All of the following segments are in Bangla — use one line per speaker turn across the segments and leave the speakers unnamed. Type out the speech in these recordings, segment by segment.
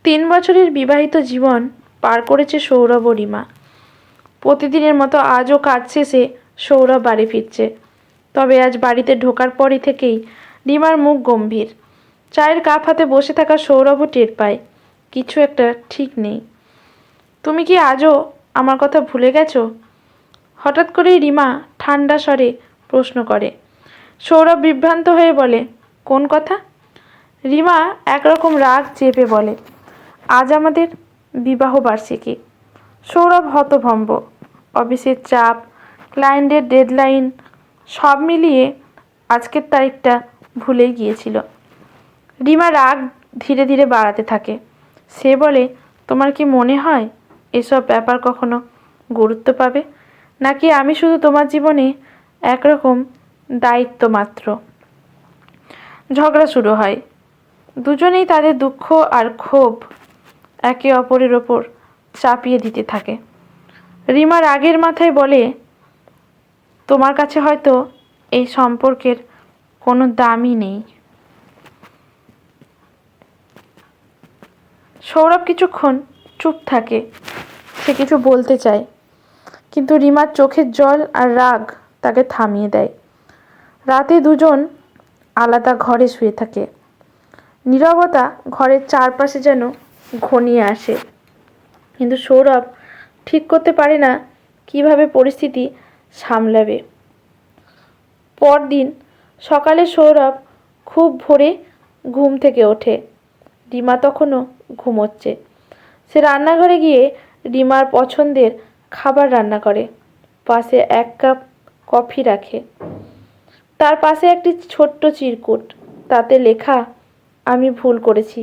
3 বছরের বিবাহিত জীবন পার করেছে সৌরভ ও রিমা। প্রতিদিনের মতো আজও কাজ শেষে সৌরভ বাড়ি ফিরছে। তবে আজ বাড়িতে ঢোকার পরই থেকেই রিমার মুখ গম্ভীর। চায়ের কাপ হাতে বসে থাকা সৌরভও টের পায় কিছু একটা ঠিক নেই। তুমি কি আজও আমার কথা ভুলে গেছো? হঠাৎ করেই রিমা ঠান্ডা স্বরে প্রশ্ন করে। সৌরভ বিভ্রান্ত হয়ে বলে, কোন কথা? রিমা একরকম রাগ চেপে বলে, আজ আমাদের বিবাহ বার্ষিকী। সৌরভ হতভম্ব। অফিসের চাপ, ক্লায়েন্টের ডেডলাইন সব মিলিয়ে আজকের তারিখটা ভুলেই গিয়েছিল। রিমা রাগ ধীরে ধীরে বাড়াতে থাকে। সে বলে, তোমার কি মনে হয় এসব ব্যাপার কখনো গুরুত্ব পাবে, নাকি আমি শুধু তোমার জীবনে একরকম দায়িত্ব মাত্র? ঝগড়া শুরু হয়। দুজনেই তাদের দুঃখ আর ক্ষোভ একে অপরের ওপর চাপিয়ে দিতে থাকে। রিমা রাগের মাথায় বলে, তোমার কাছে হয়তো এই সম্পর্কের কোনো দামই নেই। সৌরভ কিছুক্ষণ চুপ থাকে। সে কিছু বলতে চায়, কিন্তু রিমার চোখের জল আর রাগ তাকে থামিয়ে দেয়। রাতে দুজন আলাদা ঘরে শুয়ে থাকে। নীরবতা ঘরের চারপাশে যেন ঘনিয়ে আসে। কিন্তু সৌরভ ঠিক করতে পারে না কিভাবে পরিস্থিতি সামলাবে। পরদিন সকালে সৌরভ খুব ভোরে ঘুম থেকে ওঠে। রিমা তখনও ঘুমোচ্ছে। সে রান্নাঘরে গিয়ে রিমার পছন্দের খাবার রান্না করে। পাশে 1 কাপ কফি রাখে। তার পাশে একটি ছোট্ট চিরকুট, তাতে লেখা, আমি ভুল করেছি,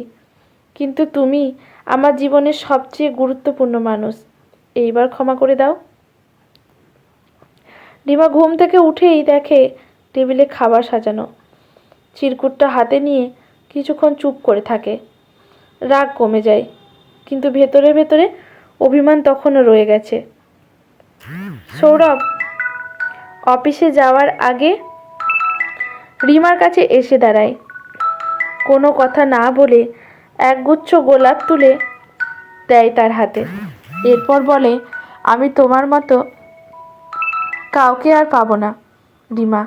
কিন্তু তুমি আমার জীবনের সবচেয়ে গুরুত্বপূর্ণ মানুষ, এইবার ক্ষমা করে দাও। রিমা ঘুম থেকে উঠেই দেখে টেবিলে খাবার সাজানো। চিরকুটটা হাতে নিয়ে কিছুক্ষণ চুপ করে থাকে। রাগ কমে যায়, কিন্তু ভেতরে ভেতরে অভিমান তখনও রয়ে গেছে। সৌরভ অফিসে যাওয়ার আগে রিমার কাছে এসে দাঁড়ায়। কোনো কথা না বলে একগুচ্ছ গোলাপ তুলে দেয় তার হাতে। এরপর বলে, আমি তোমার মতো কাউকে আর পাবো না রিমা।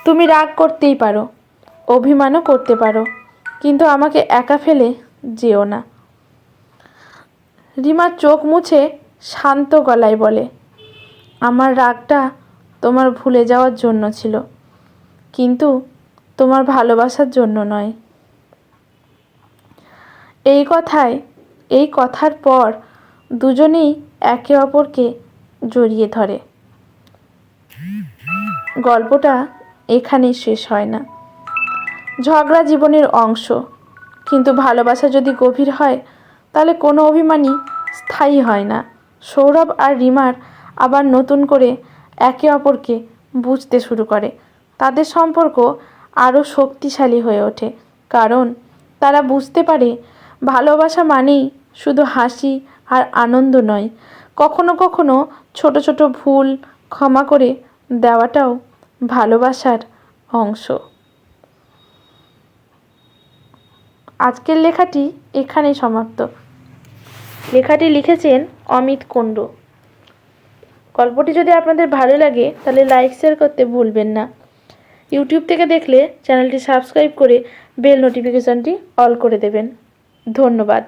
তুমি রাগ করতেই পারো, অভিমানও করতে পারো, কিন্তু আমাকে একা ফেলে যেও না। রিমা চোখ মুছে শান্ত গলায় বলে, আমার রাগটা তোমার ভুলে যাওয়ার জন্য ছিল, কিন্তু তোমার ভালোবাসার জন্য নয়। এই কথার পর দুজনেই একে অপরকে জড়িয়ে ধরে। গল্পটা এখানেই শেষ হয় না। ঝগড়া জীবনের অংশ, কিন্তু ভালোবাসা যদি গভীর হয় তাহলে কোনো অভিমানই স্থায়ী হয় না। সৌরভ আর রিমার আবার নতুন করে একে অপরকে বুঝতে শুরু করে। তাদের সম্পর্ক আরও শক্তিশালী হয়ে ওঠে, কারণ তারা বুঝতে পারে ভালোবাসা মানেই শুধু হাসি আর আনন্দ নয়, কখনো কখনো ছোট ছোট ভুল ক্ষমা করে দেওয়াটাও ভালোবাসার অংশ। আজকের লেখাটি এখানেই সমাপ্ত। লেখাটি লিখেছেন অমিত কুণ্ড। গল্পটি যদি আপনাদের ভালো লাগে তাহলে লাইক শেয়ার করতে ভুলবেন না। ইউটিউব থেকে দেখলে চ্যানেলটি সাবস্ক্রাইব করে বেল নোটিফিকেশনটি অল করে দেবেন। ধন্যবাদ।